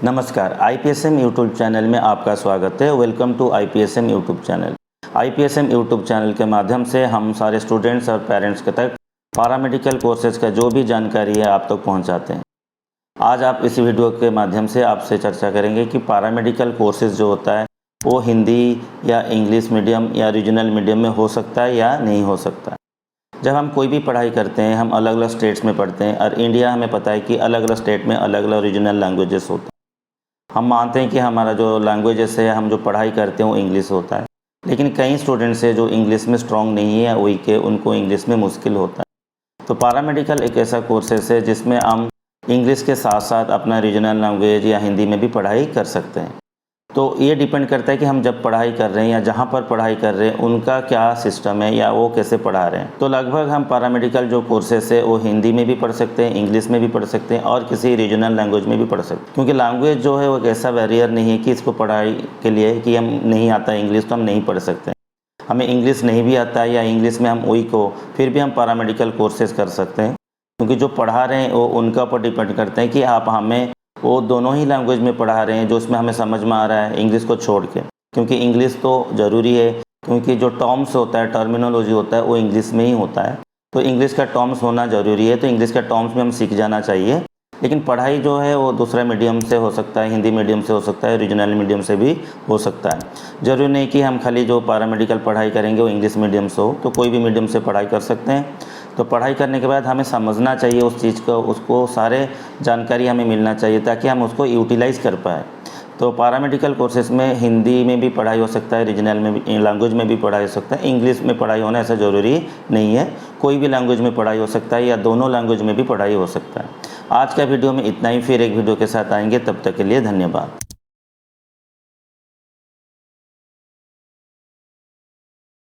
नमस्कार, IPSM YouTube channel में आपका स्वागत है। Welcome to IPSM YouTube channel. IPSM YouTube channel के माध्यम से हम सारे स्टूडेंट्स और पेरेंट्स के तक पैरामेडिकल कोर्सेज का जो भी जानकारी है आप तक पहुंचाते हैं। आज आप इस वीडियो के माध्यम से आपसे चर्चा करेंगे कि पैरामेडिकल कोर्सेज जो होता है वो हिंदी या इंग्लिश मीडियम या रीजनल मीडियम में हो सकता है या नहीं हो सकता। जब हम कोई भी पढ़ाई करते हैं हम अलग अलग स्टेट्स में पढ़ते हैं और इंडिया हमें पता है कि अलग अलग स्टेट में अलग अलग रीजनल लैंग्वेजेस होते हैं। हम मानते हैं कि हमारा जो लैंग्वेजेस है, हम जो पढ़ाई करते हैं वो इंग्लिश होता है, लेकिन कई स्टूडेंट्स हैं जो इंग्लिश में स्ट्रॉन्ग नहीं है, वही के उनको इंग्लिश में मुश्किल होता है। तो पैरामेडिकल एक ऐसा कोर्सेस है जिसमें हम इंग्लिश के साथ साथ अपना रीजनल लैंग्वेज या हिंदी में भी पढ़ाई कर सकते हैं। तो ये डिपेंड करता है कि हम जब पढ़ाई कर रहे हैं या जहाँ पर पढ़ाई कर रहे हैं उनका क्या सिस्टम है या वो कैसे पढ़ा रहे हैं। तो लगभग हम पैरामेडिकल जो कोर्सेस है वो हिंदी में भी पढ़ सकते हैं, इंग्लिश में भी पढ़ सकते हैं और किसी रीजनल लैंग्वेज में भी पढ़ सकते हैं, क्योंकि लैंग्वेज जो है वो एक ऐसा बैरियर नहीं है कि इसको पढ़ाई के लिए कि हम नहीं आता इंग्लिश तो हम नहीं पढ़ सकते हैं। हमें इंग्लिश नहीं भी आता है या इंग्लिश में हम वीक हो फिर भी हम पैरामेडिकल कोर्सेज कर सकते हैं, क्योंकि जो पढ़ा रहे हैं वो उनका ऊपर डिपेंड करते हैं कि आप हमें वो दोनों ही लैंग्वेज में पढ़ा रहे हैं जो उसमें हमें समझ में आ रहा है, इंग्लिश को छोड़ के। क्योंकि इंग्लिश तो ज़रूरी है, क्योंकि जो टर्म्स होता है, टर्मिनोलॉजी होता है वो इंग्लिश में ही होता है। तो इंग्लिश का टर्म्स होना ज़रूरी है, तो इंग्लिश का टर्म्स में हम सीख जाना चाहिए। लेकिन पढ़ाई जो है वो दूसरा मीडियम से हो सकता है, हिंदी मीडियम से हो सकता है, रीजनल मीडियम से भी हो सकता है। ज़रूरी नहीं कि हम खाली जो पैरामेडिकल पढ़ाई करेंगे वो इंग्लिश मीडियम से हो, तो कोई भी मीडियम से पढ़ाई कर सकते हैं। तो पढ़ाई करने के बाद हमें समझना चाहिए उस चीज़ को, उसको सारे जानकारी हमें मिलना चाहिए ताकि हम उसको यूटिलाइज़ कर पाए। तो पैरामेडिकल कोर्सेज में हिंदी में भी पढ़ाई हो सकता है, रीजनल में भी लैंग्वेज में भी पढ़ाई हो सकता है, इंग्लिश में पढ़ाई होना ऐसा ज़रूरी नहीं है, कोई भी लैंग्वेज में पढ़ाई हो सकता है या दोनों लैंग्वेज में भी पढ़ाई हो सकता है। आज का वीडियो में इतना ही, फिर एक वीडियो के साथ आएंगे, तब तक के लिए धन्यवाद।